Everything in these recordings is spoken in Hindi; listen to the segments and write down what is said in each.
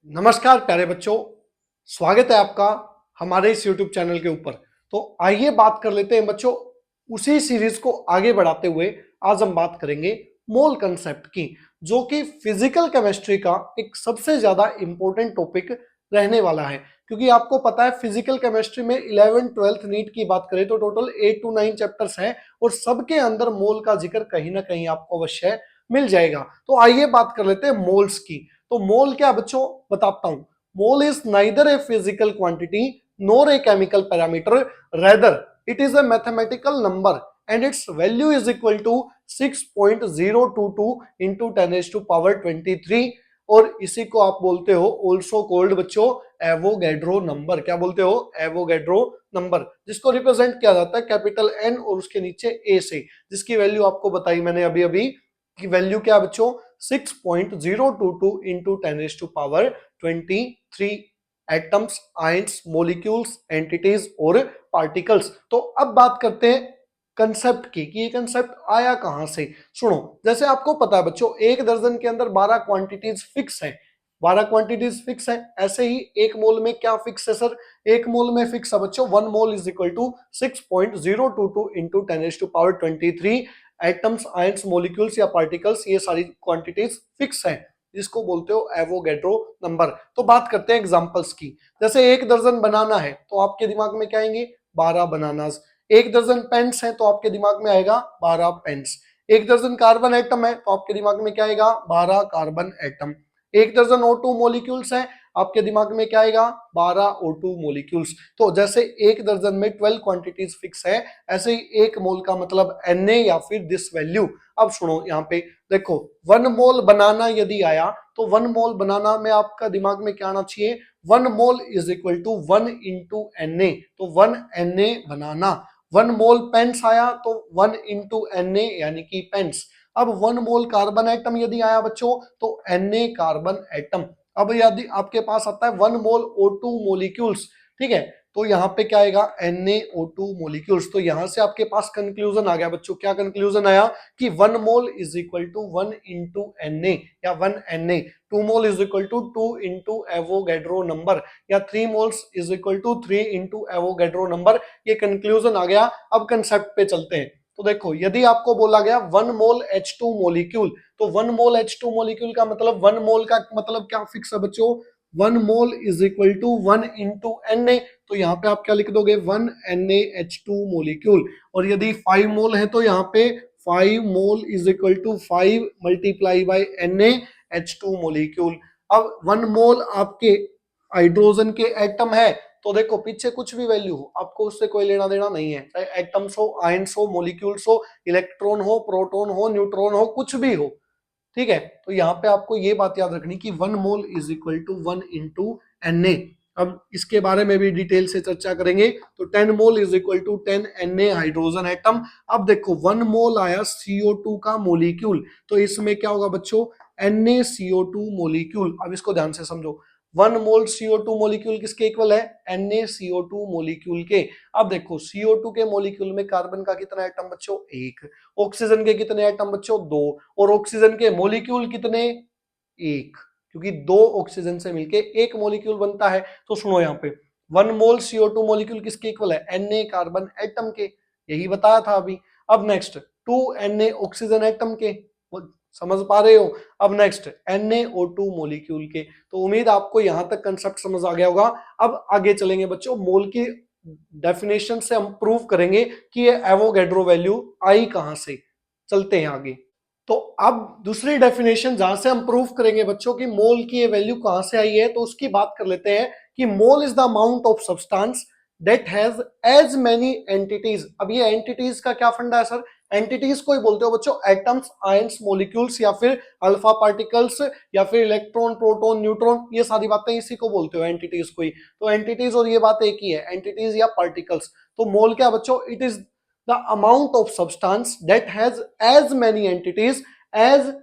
नमस्कार प्यारे बच्चों, स्वागत है आपका हमारे इस YouTube चैनल के ऊपर। तो आइए बात कर लेते हैं बच्चों, उसी सीरीज को आगे बढ़ाते हुए आज हम बात करेंगे मोल कंसेप्ट की, जो कि फिजिकल केमिस्ट्री का एक सबसे ज्यादा इंपॉर्टेंट टॉपिक रहने वाला है। क्योंकि आपको पता है फिजिकल केमिस्ट्री में 11th 12th नीट की बात करें तो टोटल 8 to 9 चैप्टर्स हैं और सबके अंदर मोल का जिक्र कहीं ना कहीं आपको अवश्य मिल जाएगा। तो आइए बात कर लेते हैं मोल्स की। तो मोल क्या बच्चों, बताता हूं। Mole is neither a physical quantity nor a chemical parameter, rather it is a mathematical number and its value is equal to 6.022 into 10⁻23। और इसी को आप बोलते हो ऑल्सो कोल्ड बच्चों एवोगैड्रो नंबर। क्या बोलते हो? एवोगैड्रो नंबर, जिसको रिप्रेजेंट किया जाता है कैपिटल एन और उसके नीचे ए से, जिसकी वैल्यू आपको बताई मैंने अभी अभी की वैल्यू क्या बच्चों 6.022 into 10⁻23 atoms, ions, molecules, entities और पार्टिकल्स। तो अब बात करते हैं कंसेप्ट की कि ये कंसेप्ट आया कहां से। सुनो, जैसे आपको पता है बच्चों, एक दर्जन के अंदर 12 क्वांटिटीज फिक्स है। 12 क्वांटिटीज फिक्स है। ऐसे ही एक मोल में क्या फिक्स है सर? एक मोल में फिक्स है बच्चों 1 mole is equal to 6.022 into 10⁻23 atoms, ions, molecules या पार्टिकल्स। ये सारी क्वांटिटीज फिक्स हैं, जिसको बोलते हो एवोगैड्रो नंबर। तो बात करते हैं एग्जांपल्स की। जैसे एक दर्जन बनाना है तो आपके दिमाग में क्या आएंगे? 12 बनानास। एक दर्जन पेन्स है तो आपके दिमाग में आएगा 12 पेन्स। एक दर्जन कार्बन एटम है तो आपके दिमाग में क्या आएगा? 12 कार्बन एटम। एक दर्जन O2 मोलिक्यूल्स है, आपके दिमाग में क्या आएगा? 12 O2 मोलिक्यूल्स। तो जैसे एक दर्जन में 12 क्वांटिटीज फिक्स है, ऐसे ही एक मोल का मतलब Na या फिर दिस वैल्यू। अब सुनो यहाँ पे देखो, 1 मोल बनाना यदि आया तो 1 मोल बनाना में आपका दिमाग में क्या आना चाहिए? 1 mole is equal to 1 into Na। तो 1 Na बनाना। 1 मोल पेंस आया तो 1 इंटू Na यानी कि पेंस। अब 1 मोल कार्बन एटम यदि आया बच्चों तो Na कार्बन एटम। अब यदि आपके पास आता है 1 मोल O2 मोलिक्यूल्स, ठीक है, तो यहाँ पे क्या आएगा? NaO2 molecules. तो यहां से आपके पास कंक्लूजन आ गया बच्चों। क्या कंक्लूजन आया? कि 1 mole is equal to 1 into Na या 1 Na। 2 mole is equal to 2 into Avogadro number या 3 moles is equal to 3 into Avogadro number. ये कंक्लूजन आ गया। अब कंसेप्ट पे चलते हैं। तो देखो, यदि आपको बोला गया 1 मोल H2 मोलिक्यूल, तो 1 मोल H2 मोलिक्यूल का मतलब 1 मोल का मतलब क्या फिक्स है बच्चों? 1 mole is equal to 1 into Na। तो यहाँ पे आप क्या लिख दोगे? 1 NaH2 मोलिक्यूल। और यदि 5 मोल है तो यहाँ पे 5 mole is equal to 5 multiply by NaH2 molecule. अब 1 मोल आपके हाइड्रोजन के एटम है तो देखो, पीछे कुछ भी वैल्यू हो आपको उससे कोई लेना देना नहीं है, चाहे एटम्स हो, आयंस हो, मोलिक्यूल्स हो, इलेक्ट्रॉन हो, प्रोटॉन हो, न्यूट्रॉन हो, कुछ भी हो, ठीक है। तो यहाँ पे आपको ये बात याद रखनी कि 1 mole is equal to 1 into Na। अब इसके बारे में भी डिटेल से चर्चा करेंगे। तो 10 mole is equal to 10 Na hydrogen atom. अब देखो 1 मोल आया CO2 का मोलिक्यूल, तो इसमें क्या होगा बच्चों? NaCO2 molecule. अब इसको ध्यान से समझो, 1 मोल CO2 मोलिक्यूल किसके इक्वल है? NaCO2 मोलिक्यूल के। अब देखो CO2 के मोलिक्यूल में कार्बन का कितना एटम बच्चों? 1। ऑक्सीजन के कितने एटम बच्चों? 2। और ऑक्सीजन के मोलिक्यूल कितने? 1। क्योंकि 2 ऑक्सीजन से मिलके एक मोलिक्यूल बनता है। तो सुनो यहाँ पे 1 मोल CO2 मोलिक्यूल किसके इक्वल है? Na कार्बन एटम के। यही बताया था अभी। अब नेक्स्ट 2 Na ऑक्सीजन एटम के। समझ पा रहे हो? अब नेक्स्ट NaO2 मोलिक्यूल के। तो उम्मीद आपको यहां तक कंसेप्ट समझ आ गया होगा। अब आगे चलेंगे बच्चों, मोल की डेफिनेशन से हम प्रूव करेंगे कि ये एवोगैड्रो वैल्यू आई कहां से। चलते हैं आगे। तो अब दूसरी डेफिनेशन जहां से हम प्रूव करेंगे बच्चों की मोल की ये वैल्यू कहां से आई है, तो उसकी बात कर लेते हैं कि mole is the amount of substance that has as many entities. अब ये एंटिटीज का क्या फंडा है सर? एंटिटीज को ही बोलते हो बच्चों एटम्स, आयंस, मोलिक्यूल्स या फिर अल्फा पार्टिकल्स या फिर इलेक्ट्रॉन, प्रोटॉन, न्यूट्रॉन, ये सारी बातें इसी को बोलते हो, एंटिटीज को ही। तो एंटिटीज और ये बात एक ही है, एंटिटीज या पार्टिकल्स। तो मोल क्या बच्चों? It is the amount of substance that has as many entities as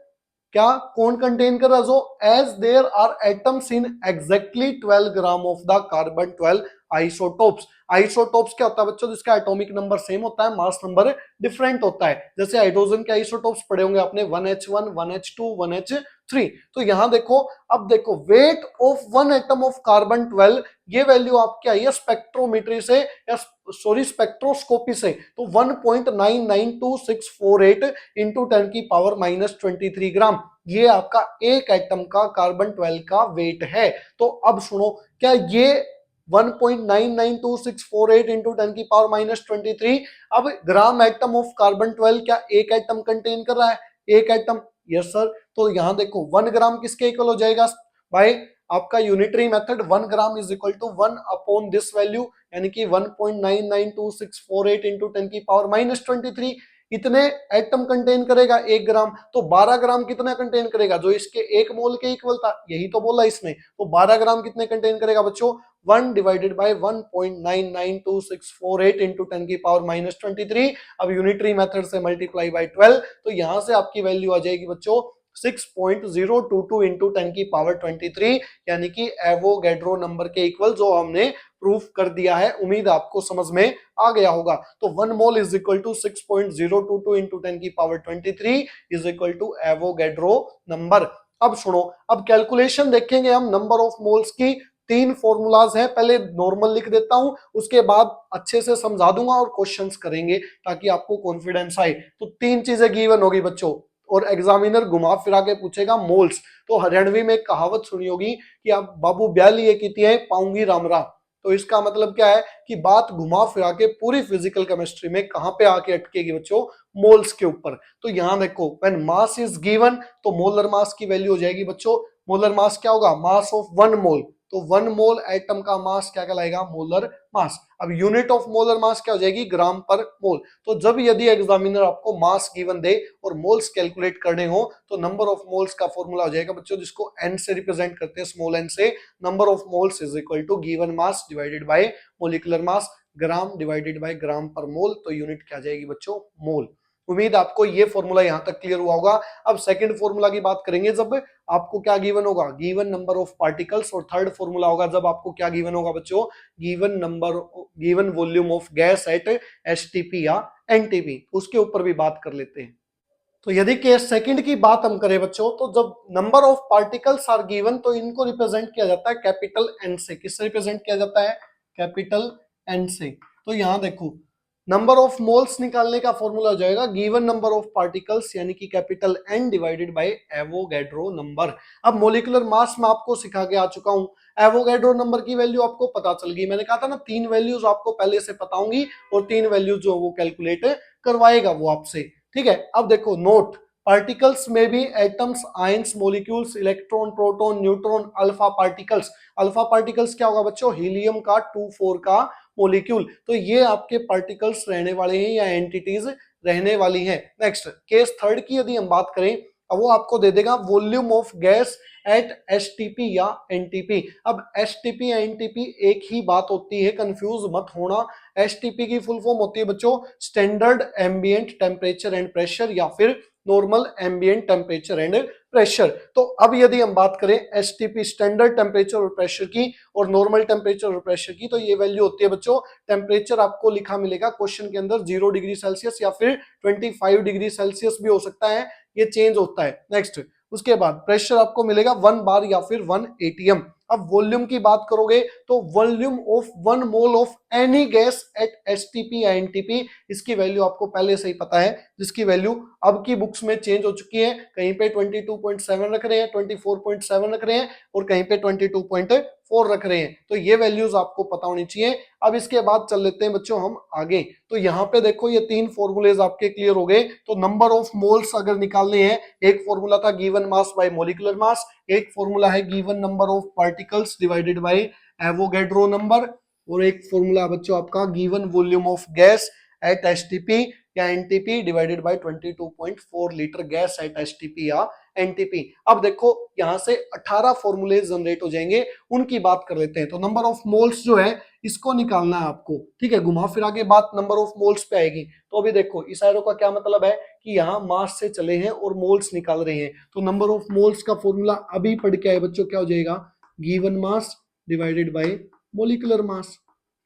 क्या कौन कंटेन कर रहा? जो as there are atoms in exactly 12 gram of the carbon 12 isotopes. Isotopes क्या होता है बच्चों? जिसका एटॉमिक नंबर सेम होता है, मास नंबर डिफरेंट होता है। जैसे हाइड्रोजन के आइसोटोप्स पढ़े होंगे आपने, 1h1, 1h2, 1h3। तो यहां देखो, अब देखो weight of one atom of carbon 12, ये वैल्यू आपकी आई है स्पेक्ट्रोमेट्री से, या सॉरी स्पेक्ट्रोस्कोपी से। तो 1.992648 इंटू 10 की पावर -23 ग्राम, ये आपका एक एटम का कार्बन 12 का वेट है। तो अब सुनो, क्या ये 1.992648 इंटू 10 की पावर -23, अब ग्राम एटम ऑफ कार्बन 12 क्या एक एटम कंटेन कर रहा है? एक एटम, यस सर। तो यहां देखो 1 ग्राम किसके इक्वल हो जाएगा भाई? आपका unitary method 1 gram is equal to 1 upon this value, यानी कि 1.992648 इंटू 10 की पावर -23, इतने एटम कंटेन करेगा 1 ग्राम। तो 12 ग्राम कितना कंटेन करेगा? जो इसके 1 मोल के इक्वल था, यही तो बोला इसने। तो 12 ग्राम कितने कंटेन करेगा बच्चों? 1 डिवाइडेड बाय 1.992648 इंटू 10 की पावर -23। अब यूनिटरी मेथड से मल्टीप्लाई बाय 12, तो यहां से आपकी वैल्यू आ जाएगी बच्चों 6.022 इंटू 10 की पावर 23, यानी कि एवोगैड्रो नंबर के इक्वल, जो हमने प्रूफ कर दिया है। उम्मीद आपको समझ में आ गया होगा। तो 1 mole is equal to 6.022 into 10 की power 23 is equal to Avogadro number. अब सुनो, अब कैलकुलेशन देखेंगे हम नंबर ऑफ मोल्स की। 3 फॉर्मूलाज हैं, पहले नॉर्मल लिख देता हूं, उसके बाद अच्छे से समझा दूंगा और क्वेश्चंस करेंगे ताकि आपको कॉन्फिडेंस आए। तो 3 चीजें गिवन होगी बच्चों, और एग्जामिनर घुमा फिरा के पूछेगा मोल्स। तो हरियाणवी में एक कहावत सुनी होगी कि आप बाबू ब्याली ये कीती है पाऊंगी रामरा। तो इसका मतलब क्या है कि बात घुमा फिरा के पूरी फिजिकल केमिस्ट्री में कहां पे आके अटकेगी बच्चों? मोल्स के ऊपर। तो यहां देखो, व्हेन मास इज गिवन, तो मोलर मास की वैल्यू हो जाएगी बच्चों, मोलर मास क्या होगा? मास ऑफ 1 मोल। तो 1 मोल एटम का मास क्या कहलाएगा? Molar mass. अब यूनिट ऑफ मोलर मास क्या हो जाएगी? ग्राम पर मोल। तो जब यदि एग्जामिनर आपको मास गिवन दे और मोल्स कैलकुलेट करने हो, तो नंबर ऑफ मोल्स का फॉर्मूला हो जाएगा बच्चों, जिसको एन से रिप्रेजेंट करते हैं, स्मॉल एन से। Number of moles is equal to given mass divided by molecular mass, gram divided by gram per mole. तो यूनिट क्या जाएगी बच्चों? मोल। उम्मीद आपको ये फॉर्मूला यहां तक क्लियर हुआ होगा। अब सेकंड फॉर्मूला की बात करेंगे, जब आपको क्या गिवन होगा? Given number of particles. और थर्ड फॉर्मूला होगा जब आपको क्या गिवन होगा बच्चों? Given number, given volume of gas at STP या एनटीपी। उसके ऊपर भी बात कर लेते हैं। तो यदि केस सेकंड की बात हम करें बच्चों, तो जब number of particles are given, तो इनको रिप्रेजेंट किया जाता है कैपिटल एन से। किससे रिप्रेजेंट किया जाता है? कैपिटल एन से। तो यहां देखो, नंबर ऑफ मोल्स निकालने का फॉर्मूला हो जाएगा गिवन नंबर ऑफ पार्टिकल्स, यानी कि capital N divided by Avogadro number. अब मोलिकुलर मास में आपको सिखा के आ चुका हूं, एवोगैड्रो नंबर की वैल्यू आपको पता चल गई। मैंने कहा था ना 3 वैल्यूज आपको पहले से पता होंगी, और 3 वैल्यूज जो वो कैलकुलेट करवाएगा वो आपसे। ठीक है, अब देखो नोट, पार्टिकल्स में भी atoms, ions, molecules, electron, proton, neutron, alpha particles. Alpha particles क्या होगा बच्चों? हीलियम का 2,4 का मॉलिक्यूल। तो ये आपके पार्टिकल्स रहने वाले हैं या एंटिटीज रहने वाली हैं। नेक्स्ट केस थर्ड की यदि हम बात करें, अब वो आपको दे देगा volume of gas at STP या एनटीपी। अब एसटीपी या एनटीपी एक ही बात होती है, कंफ्यूज मत होना। एसटीपी की फुल फॉर्म होती है बच्चों standard ambient temperature and pressure, या फिर normal ambient temperature and pressure. तो अब यदि हम बात करें एसटीपी स्टैंडर्ड टेम्परेचर और प्रेशर की, और नॉर्मल टेम्परेचर और प्रेशर की, तो ये वैल्यू होती है बच्चों, टेम्परेचर आपको लिखा मिलेगा क्वेश्चन के अंदर 0 डिग्री सेल्सियस या फिर 25 डिग्री सेल्सियस भी हो सकता है, ये चेंज होता है। नेक्स्ट उसके बाद प्रेशर आपको मिलेगा 1 बार या फिर 1 एटीएम। अब वॉल्यूम की बात करोगे, तो volume of 1 mole of any gas at STP या एनटीपी, इसकी वैल्यू आपको पहले से ही पता है, जिसकी वैल्यू अब की बुक्स में चेंज हो चुकी है। कहीं पे 22.7 रख रहे हैं, 24.7 रख रहे हैं, और कहीं पे 22.4 रख रहे हैं। तो ये वैल्यूज आपको पता होनी चाहिए। अब इसके बाद चल लेते हैं बच्चों हम आगे। तो यहाँ पे देखो ये 3 फॉर्मूलेज आपके क्लियर हो गए। तो नंबर ऑफ मोल्स अगर निकालने हैं, एक फॉर्मूला था given mass by molecular mass, एक फॉर्मूला है given number of particles divided by Avogadro number, और एक फॉर्मूला बच्चों आपका given volume of gas at STP या NTP divided by 22.4 litre gas at STP या एनटीपी। अब देखो यहां से 18 फॉर्मूले जनरेट हो जाएंगे, उनकी बात कर लेते हैं। तो नंबर ऑफ मोल्स जो है इसको निकालना है आपको। ठीक है, घुमा फिरा के बात नंबर ऑफ मोल्स पे आएगी। तो अभी देखो इस एरो का क्या मतलब है कि यहाँ मास से चले हैं और मोल्स निकाल रहे हैं। तो नंबर ऑफ मोल्स का फॉर्मूला अभी पढ़ के आए बच्चों, क्या हो जाएगा? Given mass divided by molecular mass.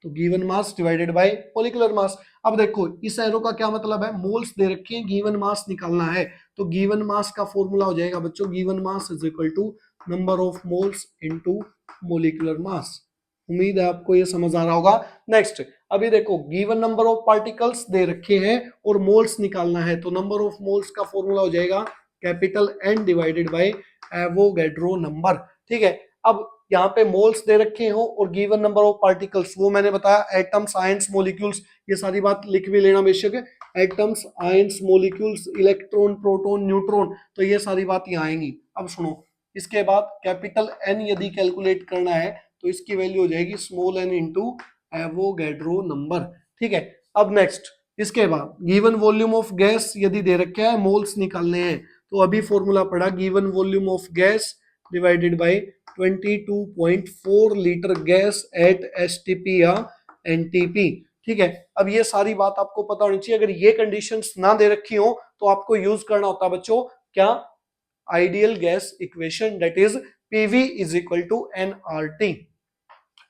तो given mass divided by molecular mass. अब देखो इस एरो का क्या मतलब है, मोल्स दे रखे हैं, गिवन मास निकालना है, तो गिवन मास का फॉर्मूला हो जाएगा बच्चों given mass is equal to number of moles into molecular mass. उम्मीद है आपको ये समझ आ रहा होगा। नेक्स्ट अभी देखो given number of particles they रखे हैं और मोल्स निकालना है, तो नंबर ऑफ मोल्स का फॉर्मूला हो जाएगा capital N divided by Avogadro number. ठीक है, अब यहाँ पे मोल्स दे रखे हो और गिवन नंबर ऑफ पार्टिकल्स वो मैंने बताया एटम्स आयंस मॉलिक्यूल्स, ये सारी बात लिख भी लेना बेशक, atoms ions molecules electron proton neutron, तो ये सारी बात यहाँ आएंगी। अब सुनो इसके बाद कैपिटल N यदि कैलकुलेट करना है तो इसकी वैल्यू हो जाएगी small n into Avogadro number. ठीक है, अब नेक्स्ट इसके बाद गिवन वॉल्यूम ऑफ गैस यदि दे रखा है मोल्स निकालने हैं, तो अभी फॉर्मूला पड़ा given volume of gas divided by 22.4 litre gas at STP या एनटीपी। ठीक है, अब ये सारी बात आपको पता होनी चाहिए। अगर ये कंडीशंस ना दे रखी हो तो आपको यूज करना होता है बच्चों क्या, ideal gas equation, that is PV is equal to NRT.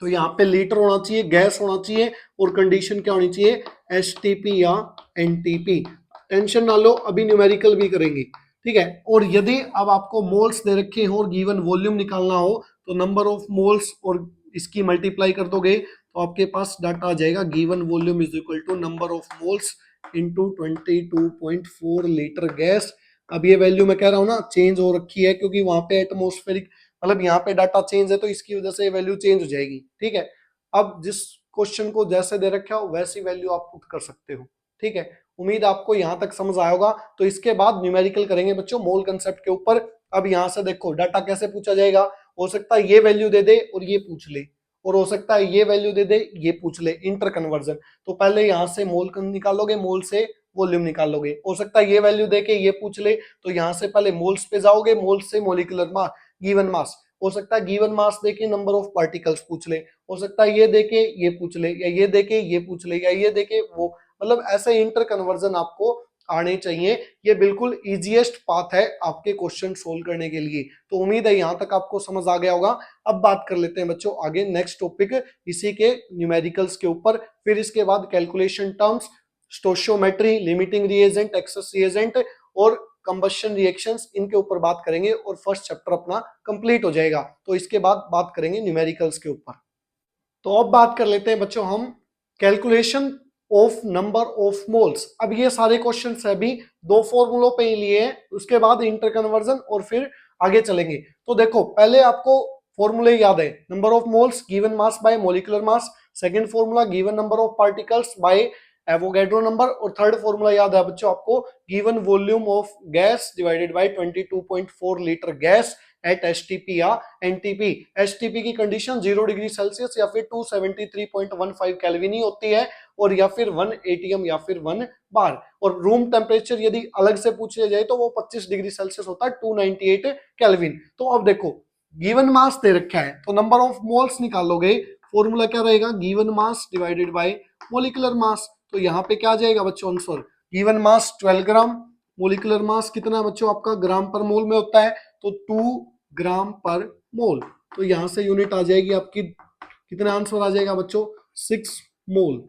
तो यहाँ पे लीटर होना चाहिए, गैस होना चाहिए और कंडीशन क्या होनी चाहिए, एसटीपी या एनटीपी। टेंशन ना लो, अभी न्यूमेरिकल भी करेंगे। ठीक है, और यदि अब आपको मोल्स दे रखे हो और गिवन वॉल्यूम निकालना हो तो नंबर ऑफ मोल्स और इसकी मल्टीप्लाई कर दोगे तो आपके पास डाटा आ जाएगा given volume is equal to number of moles into 22.4 litre gas. अब ये वैल्यू मैं कह रहा हूँ ना चेंज हो रखी है क्योंकि वहां पे एटमोस्फेरिक मतलब यहाँ पे डाटा चेंज है तो इसकी वजह से वैल्यू चेंज हो जाएगी। ठीक है, अब जिस क्वेश्चन को जैसे दे रखा हो वैसी वैल्यू आप पुट कर सकते हो। ठीक है, उम्मीद आपको यहाँ तक समझ आया होगा। तो इसके बाद न्यूमेरिकल करेंगे बच्चों मोल कंसेप्ट के ऊपर। अब यहाँ से देखो डाटा कैसे पूछा जाएगा, हो सकता है ये वैल्यू दे दे और ये पूछ ले, और हो सकता है ये वैल्यू दे दे ये पूछ ले, इंटर कन्वर्जन। तो पहले यहाँ से मोल निकालोगे, मोल से वॉल्यूम निकालोगे। हो सकता है ये वैल्यू दे के ये पूछ ले, तो यहाँ से पहले मोल्स पे जाओगे, मोल्स से मोलिकुलर मास गिवन मास। हो सकता है गिवन मास देके नंबर ऑफ पार्टिकल्स पूछ ले, हो सकता है ये देके ये पूछ ले, या ये देके ये पूछ ले, या ये देके वो, मतलब ऐसे इंटर कन्वर्जन आपको आने चाहिए। ये बिल्कुल इजीएस्ट पाथ है आपके क्वेश्चन सोल्व करने के लिए। तो उम्मीद है यहाँ तक आपको समझ आ गया होगा। अब बात कर लेते हैं बच्चों आगे नेक्स्ट टॉपिक इसी के न्यूमेरिकल्स के ऊपर, फिर इसके बाद calculation terms, stoichiometry, limiting reagent, access reagent और कंबशन रिएक्शंस, इनके ऊपर बात करेंगे और फर्स्ट चैप्टर अपना कंप्लीट हो जाएगा। तो इसके बाद बात करेंगे न्यूमेरिकल्स के ऊपर। तो अब बात कर लेते हैं बच्चों हम calculation of number of moles. अब ये सारे क्वेश्चंस अभी दो फॉर्मूलों पे ही लिए हैं, उसके बाद इंटर कन्वर्जन और फिर आगे चलेंगे। तो देखो पहले आपको फॉर्मूले याद है, number of moles given mass by molecular mass, second formula given number of particles bye Avogadro number, और थर्ड फॉर्मूला याद है बच्चों आपको given volume of gas divided by 22.4 litre gas at STP या एनटीपी। एसटीपी की कंडीशन 0 डिग्री सेल्सियस या फिर 273.15 केल्विन ही होती है, और या फिर 1 एटीएम या फिर 1 बार। और रूम टेम्परेचर यदि अलग से पूछा जाए तो वो 25 डिग्री सेल्सियस होता है, 298 केल्विन। तो अब देखो गिवन मास दे रखा है तो नंबर ऑफ मोल्स निकालोगे, फॉर्मूला क्या रहेगा, given mass divided by molecular mass. तो यहाँ पे क्या आ जाएगा बच्चों आंसर, गिवन मास 12 ग्राम, मोलिकुलर मास कितना है बच्चों आपका ग्राम पर मोल में होता है, तो 2 ग्राम पर मोल। तो यहां से यूनिट आ जाएगी आपकी, कितना आंसर आ जाएगा बच्चों 6 मोल।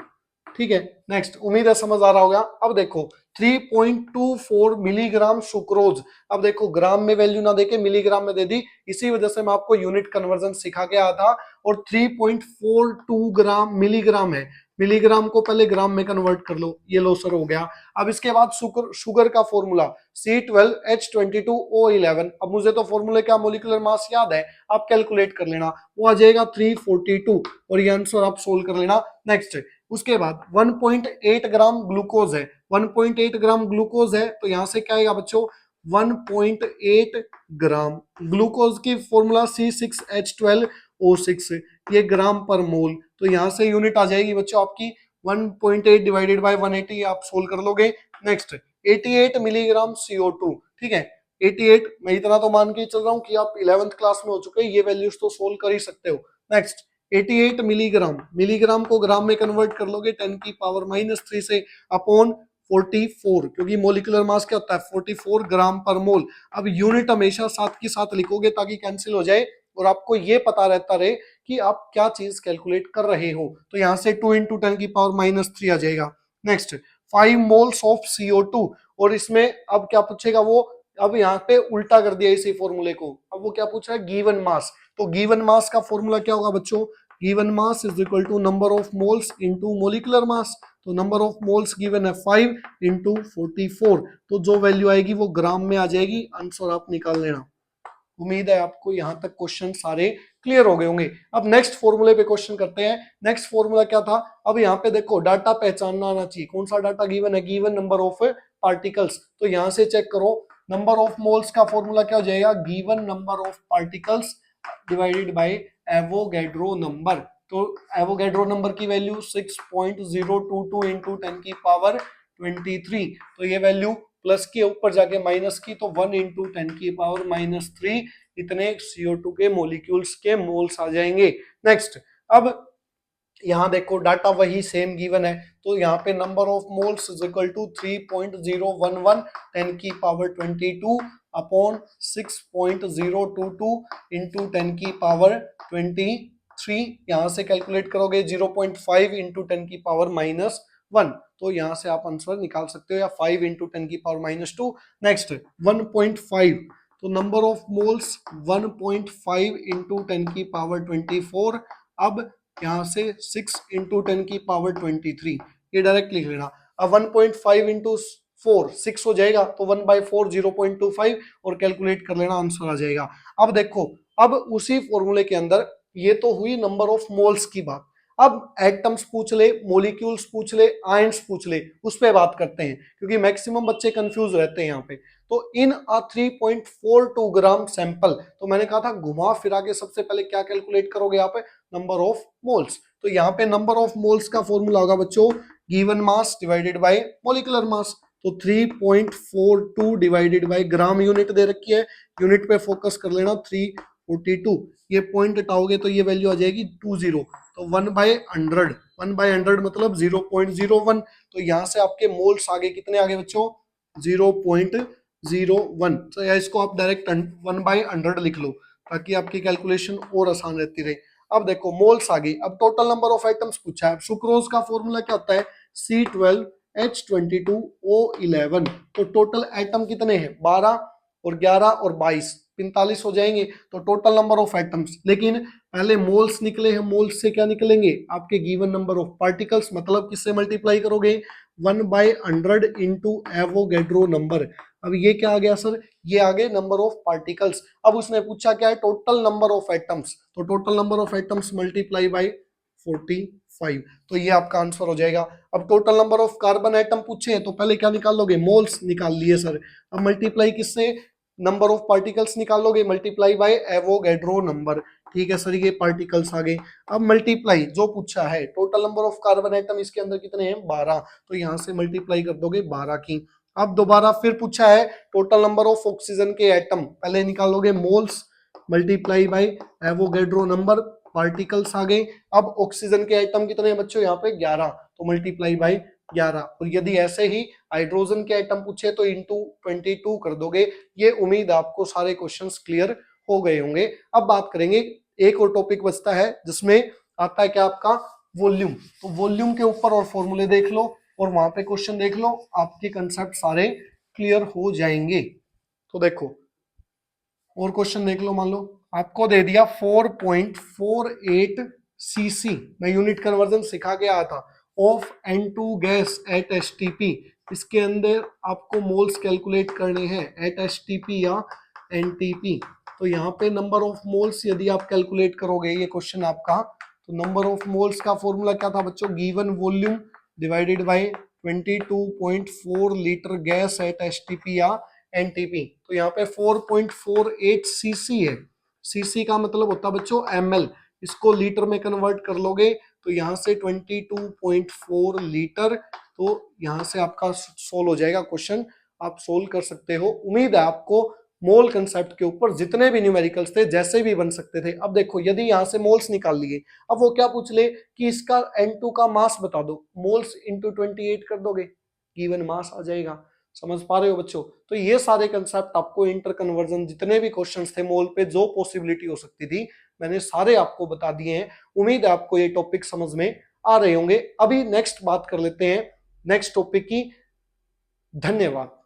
ठीक है, नेक्स्ट उम्मीद है समझ आ रहा होगा। अब देखो 3.24 मिलीग्राम सुक्रोज, अब देखो ग्राम में वैल्यू ना देके मिलीग्राम में दे दी, इसी वजह से मैं आपको यूनिट कन्वर्जन सिखा के आया था। और 3.42 ग्राम मिलीग्राम है, मिलीग्राम को पहले ग्राम में कन्वर्ट कर लो, ये लो सर हो गया। अब इसके बाद शुगर का फॉर्मूला C12H22O11। अब मुझे तो फॉर्मूले का मोलिकुलर मास याद है, आप कैलकुलेट कर लेना, वो आ जाएगा 342 और ये आंसर आप सोल्व कर लेना। नेक्स्ट उसके बाद 1.8 ग्राम ग्लूकोज है, 1.8 ग्राम ग्लूकोज है, तो यहां से क्या आएगा बच्चों 1.8 ग्राम ग्लूकोज की फॉर्मूला C6H12O6, ये ग्राम पर मोल। तो यहां से यूनिट आ जाएगी बच्चों आपकी 1.8 डिवाइडेड बाय 180, आप सोल्व कर लोगे। Next 88 milligram CO2। ठीक है, 88 मैं इतना तो मान के चल रहा हूं कि आप 11th क्लास में हो चुके हैं, ये वैल्यूज तो सोल्व कर ही सकते हो। नेक्स्ट 88 मिलीग्राम, मिलीग्राम को ग्राम में कन्वर्ट कर लोगे 10 की पावर -3 से अपॉन 44, क्योंकि मोलिकुलर मास क्या होता है 44 ग्राम पर मोल। अब यूनिट हमेशा साथ के साथ लिखोगे ताकि कैंसिल हो जाए और आपको ये पता रहता रहे कि आप क्या चीज कैलकुलेट कर रहे हो। तो यहाँ से 2 इंटू 10⁻³ आ जाएगा। नेक्स्ट 5 मोल्स ऑफ CO2, और इसमें अब क्या पूछेगा वो, अब यहाँ पे उल्टा कर दिया इसी फॉर्मूले को, अब वो क्या पूछ रहा है, गिवन मास। तो गिवन मास का फॉर्मूला क्या होगा बच्चों, given mass is equal to number of moles into molecular mass. तो नंबर ऑफ मोल्स गिवन है 5 इंटू 44, तो जो वैल्यू आएगी वो ग्राम में आ जाएगी। आंसर आप निकाल लेना। उम्मीद है आपको यहाँ तक क्वेश्चन सारे क्लियर हो गए होंगे। अब नेक्स्ट फॉर्मूले पे क्वेश्चन करते हैं। नेक्स्ट फॉर्मूला क्या था, अब यहाँ पे देखो डाटा पहचानना आना चाहिए, कौन सा डाटा गिवन है, गिवन नंबर ऑफ पार्टिकल्स। तो यहाँ से चेक करो, नंबर ऑफ मोल्स का फॉर्मूला क्या हो जाएगा, given number of particles divided by Avogadro number. तो एवोगैड्रो नंबर की वैल्यू 6.022 इंटू 10⁻23, तो ये वैल्यू प्लस के ऊपर जाके माइनस की, तो 1 इंटू 10⁻³ इतने CO2 के मोलिक्यूल्स के मोल्स आ जाएंगे। नेक्स्ट, अब यहाँ देखो डाटा वही सेम गिवन है, तो यहाँ पे number of moles is equal to 3.011 10⁻22 upon 6.022 into 10⁻23, यहाँ से कैलकुलेट करोगे 0.5 इंटू 10⁻⁻1, तो यहाँ से आप आंसर निकाल सकते हो, या 5 इंटू 10⁻⁻2। नेक्स्ट 1.5, तो नंबर ऑफ मोल्स 1.5 इंटू 10⁻24, अब यहाँ से 6 इंटू 10⁻23, ये डायरेक्ट लिख लेना। अब 1.5 इंटू 4 6 हो जाएगा, तो 1/4 0.25, और कैलकुलेट कर लेना, आंसर आ जाएगा। अब देखो, अब उसी फॉर्मूले के अंदर, ये तो हुई नंबर ऑफ मोल्स की बात, अब एटम्स पूछ ले, मोलिक्यूल्स पूछ ले, आयंस पूछ ले, उस पर बात करते हैं, क्योंकि मैक्सिमम बच्चे कंफ्यूज रहते हैं यहाँ पे। तो इन 3.42 ग्राम सैंपल, तो मैंने कहा था घुमा फिरा के सबसे पहले क्या कैलकुलेट करोगे यहाँ पे, नंबर ऑफ मोल्स। तो यहाँ पे नंबर ऑफ मोल्स का फॉर्मूला होगा बच्चों, given mass divided by molecular mass. तो 3.42 डिवाइडेड बाय ग्राम यूनिट दे रखी है, यूनिट पे फोकस कर लेना, 342, ये पॉइंट हटाओगे तो ये वैल्यू आ जाएगी 20, तो 1/100, 1/100 मतलब 0.01, तो यहाँ से आपके मोल्स आगे कितने आगे बच्चों, 0.01। तो या इसको आप डायरेक्ट 1/100 लिख लो, ताकि आपकी कैलकुलेशन और आसान रहती रहे। अब देखो मोल्स आ गई, अब टोटल नंबर ऑफ आइटम्स पूछा है। सुक्रोज का फॉर्मूला क्या होता है, C12H22O11, तो टोटल आइटम कितने हैं, 12 और 11 और 22, 45 हो जाएंगे, तो टोटल नंबर ऑफ आइटम्स। लेकिन पहले मोल्स निकले हैं, मोल्स से क्या निकलेंगे, आपके गिवन नंबर ऑफ पार्टिकल्स, मतलब किससे मल्टीप्लाई करोगे, 1/100 इंटू एवोगैड्रो नंबर। अब ये क्या आ गया सर, ये आ गए नंबर ऑफ पार्टिकल्स। अब उसने पूछा क्या है, टोटल नंबर ऑफ एटम्स, तो total number of atoms multiply by 45, तो ये आपका आंसर हो जाएगा। अब total number of carbon atom पूछे हैं, तो पहले क्या निकाल लोगे, मोल्स निकाल लिए सर। अब मल्टीप्लाई किससे, नंबर ऑफ पार्टिकल्स निकाल लोगे, मल्टीप्लाई बाय एवोगैड्रो नंबर। ठीक है सर, ये पार्टिकल्स आ गए। अब मल्टीप्लाई जो पूछा है, total number of carbon atom इसके अंदर कितने हैं, 12, तो यहाँ से मल्टीप्लाई कर दोगे 12 की। अब दोबारा फिर पूछा है टोटल नंबर ऑफ ऑक्सीजन के एटम, पहले निकालोगे moles multiply by Avogadro number, particles आ गए। अब ऑक्सीजन के एटम कितने हैं बच्चों, यहाँ पे 11, तो मल्टीप्लाई बाय 11, और यदि ऐसे ही हाइड्रोजन के एटम पूछे तो इंटू 22 कर दोगे। ये उम्मीद आपको सारे क्वेश्चंस क्लियर हो गए होंगे। अब बात करेंगे, एक और टॉपिक बचता है जिसमें आता है क्या, आपका वॉल्यूम। तो वॉल्यूम के ऊपर और फॉर्मूले देख लो, और वहां पे क्वेश्चन देख लो, आपके कंसेप्ट सारे क्लियर हो जाएंगे। तो देखो और क्वेश्चन देख लो, मान लो आपको दे दिया 4.48 सीसी, मैं यूनिट कन्वर्जन सिखा के आया था, of N2 gas at STP। इसके अंदर आपको मोल्स कैलकुलेट करने हैं एट STP या NTP। तो यहाँ पे नंबर ऑफ मोल्स यदि आप कैलकुलेट करोगे, ये क्वेश्चन आपका, तो नंबर ऑफ मोल्स का फॉर्मूला क्या था बच्चों, given volume divided by 22.4 litre gas eight STP या NTP। तो यहाँ पे 4.48 सीसी है, सीसी का मतलब होता है बच्चों ml, इसको लीटर में कन्वर्ट कर लोगे तो यहाँ से 22.4 लीटर, तो यहाँ से आपका सोल्व हो जाएगा क्वेश्चन, आप सोल्व कर सकते हो। उम्मीद है आपको मोल कंसेप्ट के ऊपर जितने भी न्यूमेरिकल्स थे जैसे भी बन सकते थे। अब देखो यदि यहाँ से मोल्स निकाल लिए, अब वो क्या पूछ ले कि इसका N2 का मास बता दो, मोल्स इंटू 28 कर दोगे, गिवन मास आ जाएगा। समझ पा रहे हो बच्चों, तो ये सारे कंसेप्ट आपको इंटर कन्वर्जन जितने भी क्वेश्चंस थे मोल पे जो पॉसिबिलिटी हो सकती थी मैंने सारे आपको बता दिए हैं। उम्मीद है आपको ये टॉपिक समझ में आ रहे होंगे। अभी नेक्स्ट बात कर लेते हैं नेक्स्ट टॉपिक की। धन्यवाद।